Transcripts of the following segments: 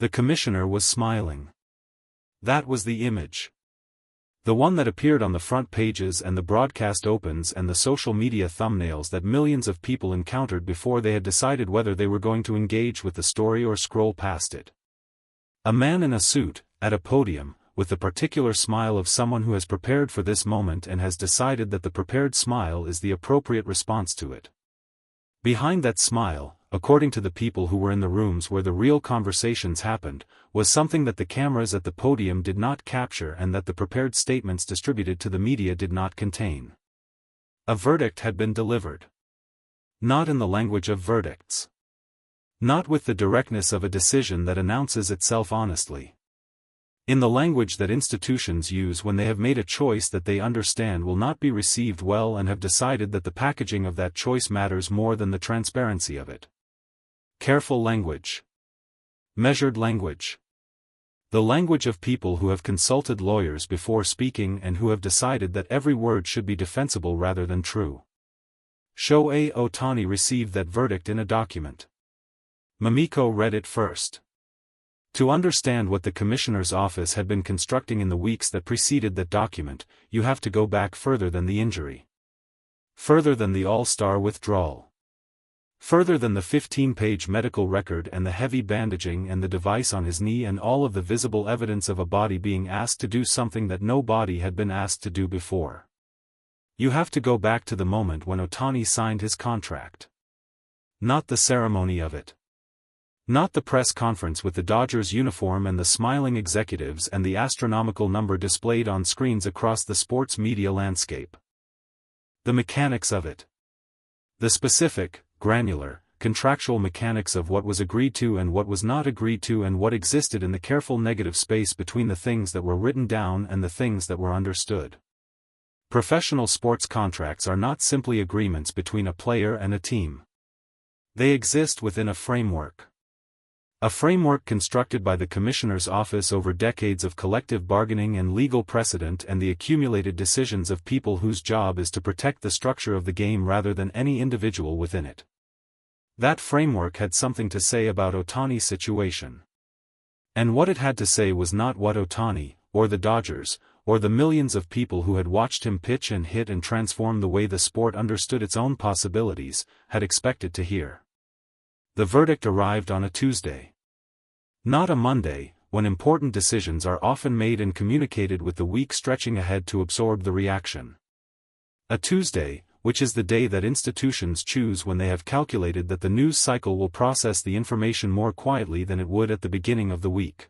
The commissioner was smiling. That was the image. The one that appeared on the front pages and the broadcast opens and the social media thumbnails that millions of people encountered before they had decided whether they were going to engage with the story or scroll past it. A man in a suit, at a podium, with the particular smile of someone who has prepared for this moment and has decided that the prepared smile is the appropriate response to it. Behind that smile, according to the people who were in the rooms where the real conversations happened, was something that the cameras at the podium did not capture and that the prepared statements distributed to the media did not contain. A verdict had been delivered. Not in the language of verdicts. Not with the directness of a decision that announces itself honestly. In the language that institutions use when they have made a choice that they understand will not be received well and have decided that the packaging of that choice matters more than the transparency of it. Careful language. Measured language. The language of people who have consulted lawyers before speaking and who have decided that every word should be defensible rather than true. Shohei Ohtani received that verdict in a document. Mamiko read it first. To understand what the commissioner's office had been constructing in the weeks that preceded that document, you have to go back further than the injury. Further than the all-star withdrawal. Further than the 15-page medical record and the heavy bandaging and the device on his knee and all of the visible evidence of a body being asked to do something that no body had been asked to do before. You have to go back to the moment when Ohtani signed his contract. Not the ceremony of it. Not the press conference with the Dodgers uniform and the smiling executives and the astronomical number displayed on screens across the sports media landscape. The mechanics of it. The specific, granular, contractual mechanics of what was agreed to and what was not agreed to and what existed in the careful negative space between the things that were written down and the things that were understood. Professional sports contracts are not simply agreements between a player and a team. They exist within a framework. A framework constructed by the Commissioner's office over decades of collective bargaining and legal precedent and the accumulated decisions of people whose job is to protect the structure of the game rather than any individual within it. That framework had something to say about Ohtani's situation. And what it had to say was not what Ohtani, or the Dodgers, or the millions of people who had watched him pitch and hit and transform the way the sport understood its own possibilities, had expected to hear. The verdict arrived on a Tuesday. Not a Monday, when important decisions are often made and communicated with the week stretching ahead to absorb the reaction. A Tuesday, which is the day that institutions choose when they have calculated that the news cycle will process the information more quietly than it would at the beginning of the week.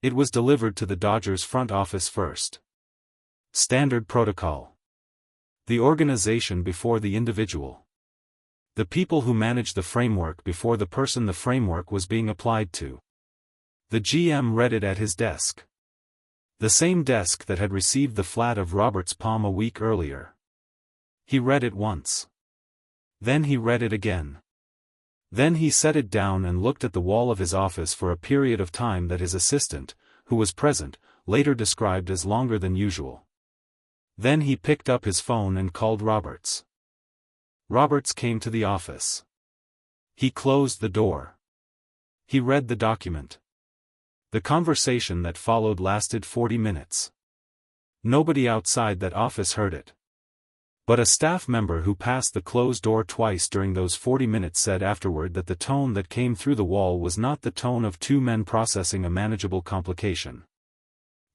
It was delivered to the Dodgers front office first. Standard protocol. The organization before the individual. The people who managed the framework before the person the framework was being applied to. The GM read it at his desk. The same desk that had received the flat of Robert's palm a week earlier. He read it once. Then he read it again. Then he set it down and looked at the wall of his office for a period of time that his assistant, who was present, later described as longer than usual. Then he picked up his phone and called Roberts. Roberts came to the office. He closed the door. He read the document. The conversation that followed lasted 40 minutes. Nobody outside that office heard it. But a staff member who passed the closed door twice during those 40 minutes said afterward that the tone that came through the wall was not the tone of two men processing a manageable complication.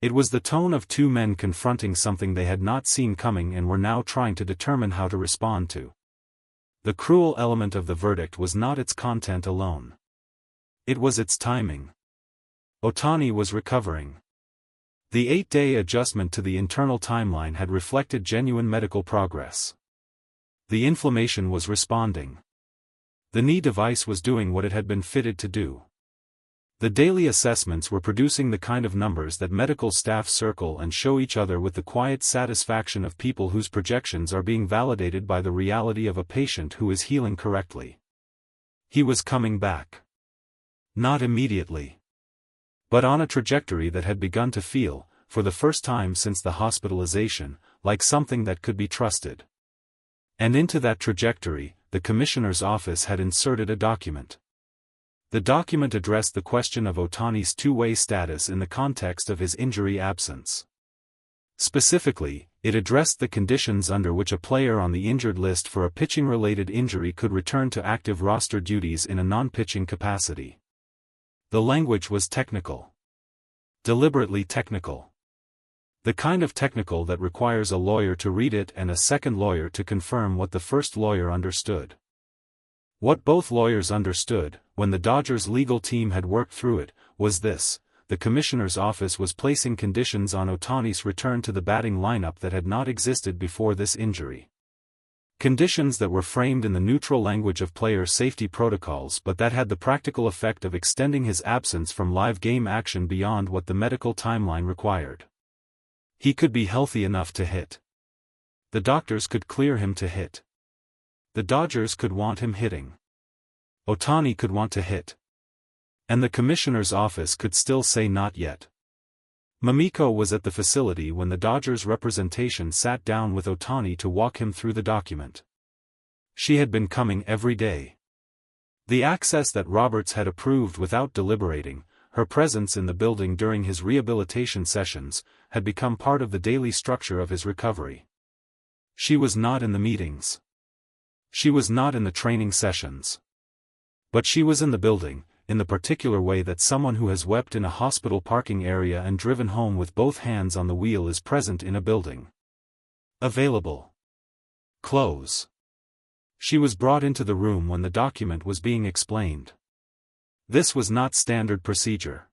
It was the tone of two men confronting something they had not seen coming and were now trying to determine how to respond to. The cruel element of the verdict was not its content alone. It was its timing. Ohtani was recovering. The 8-day adjustment to the internal timeline had reflected genuine medical progress. The inflammation was responding. The knee device was doing what it had been fitted to do. The daily assessments were producing the kind of numbers that medical staff circle and show each other with the quiet satisfaction of people whose projections are being validated by the reality of a patient who is healing correctly. He was coming back. Not immediately. But on a trajectory that had begun to feel, for the first time since the hospitalization, like something that could be trusted. And into that trajectory, the commissioner's office had inserted a document. The document addressed the question of Ohtani's two-way status in the context of his injury absence. Specifically, it addressed the conditions under which a player on the injured list for a pitching-related injury could return to active roster duties in a non-pitching capacity. The language was technical. Deliberately technical. The kind of technical that requires a lawyer to read it and a second lawyer to confirm what the first lawyer understood. What both lawyers understood, when the Dodgers' legal team had worked through it, was this: the commissioner's office was placing conditions on Ohtani's return to the batting lineup that had not existed before this injury. Conditions that were framed in the neutral language of player safety protocols but that had the practical effect of extending his absence from live game action beyond what the medical timeline required. He could be healthy enough to hit. The doctors could clear him to hit. The Dodgers could want him hitting. Ohtani could want to hit. And the commissioner's office could still say not yet. Mamiko was at the facility when the Dodgers representation sat down with Ohtani to walk him through the document. She had been coming every day. The access that Roberts had approved without deliberating, her presence in the building during his rehabilitation sessions, had become part of the daily structure of his recovery. She was not in the meetings. She was not in the training sessions. But she was in the building, in the particular way that someone who has wept in a hospital parking area and driven home with both hands on the wheel is present in a building. Available. Close. She was brought into the room when the document was being explained. This was not standard procedure.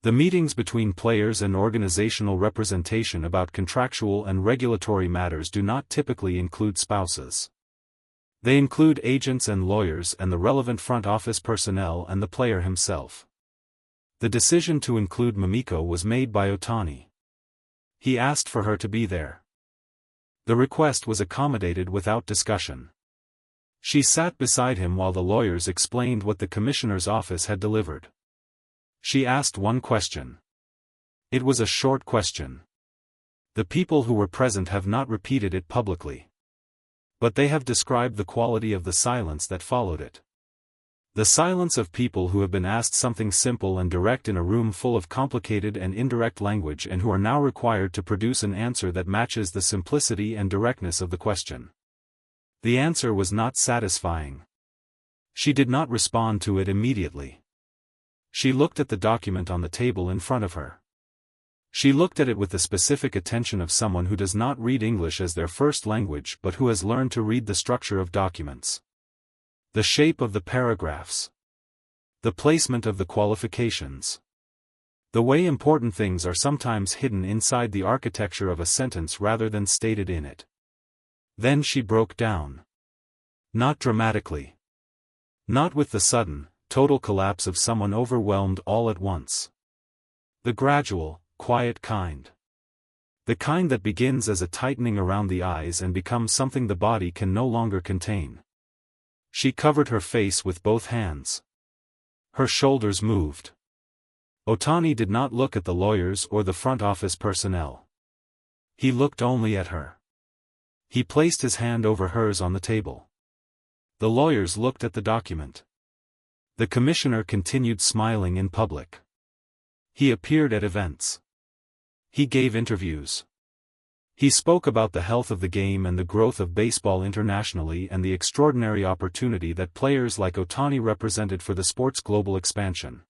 The meetings between players and organizational representation about contractual and regulatory matters do not typically include spouses. They include agents and lawyers and the relevant front office personnel and the player himself. The decision to include Mamiko was made by Ohtani. He asked for her to be there. The request was accommodated without discussion. She sat beside him while the lawyers explained what the commissioner's office had delivered. She asked one question. It was a short question. The people who were present have not repeated it publicly. But they have described the quality of the silence that followed it. The silence of people who have been asked something simple and direct in a room full of complicated and indirect language and who are now required to produce an answer that matches the simplicity and directness of the question. The answer was not satisfying. She did not respond to it immediately. She looked at the document on the table in front of her. She looked at it with the specific attention of someone who does not read English as their first language but who has learned to read the structure of documents. The shape of the paragraphs. The placement of the qualifications. The way important things are sometimes hidden inside the architecture of a sentence rather than stated in it. Then she broke down. Not dramatically. Not with the sudden, total collapse of someone overwhelmed all at once. The gradual, quiet kind. The kind that begins as a tightening around the eyes and becomes something the body can no longer contain. She covered her face with both hands. Her shoulders moved. Ohtani did not look at the lawyers or the front office personnel. He looked only at her. He placed his hand over hers on the table. The lawyers looked at the document. The commissioner continued smiling in public. He appeared at events. He gave interviews. He spoke about the health of the game and the growth of baseball internationally and the extraordinary opportunity that players like Ohtani represented for the sport's global expansion.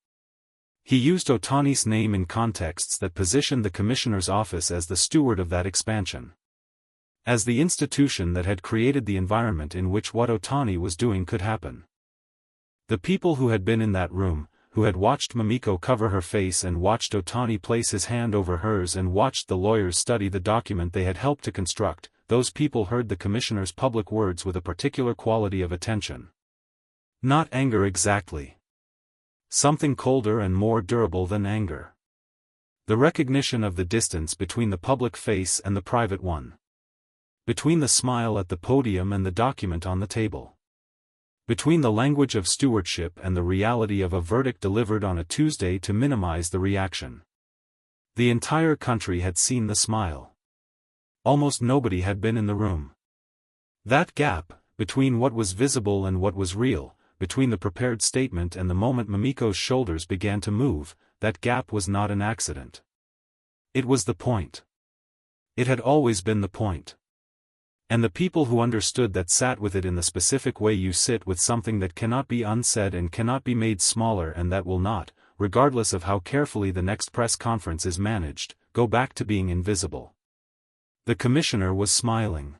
He used Ohtani's name in contexts that positioned the commissioner's office as the steward of that expansion. As the institution that had created the environment in which what Ohtani was doing could happen. The people who had been in that room, who had watched Mamiko cover her face and watched Ohtani place his hand over hers and watched the lawyers study the document they had helped to construct, those people heard the commissioner's public words with a particular quality of attention. Not anger exactly. Something colder and more durable than anger. The recognition of the distance between the public face and the private one. Between the smile at the podium and the document on the table. Between the language of stewardship and the reality of a verdict delivered on a Tuesday to minimize the reaction. The entire country had seen the smile. Almost nobody had been in the room. That gap, between what was visible and what was real, between the prepared statement and the moment Mamiko's shoulders began to move, that gap was not an accident. It was the point. It had always been the point. And the people who understood that sat with it in the specific way you sit with something that cannot be unsaid and cannot be made smaller and that will not, regardless of how carefully the next press conference is managed, go back to being invisible. The commissioner was smiling.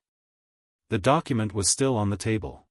The document was still on the table.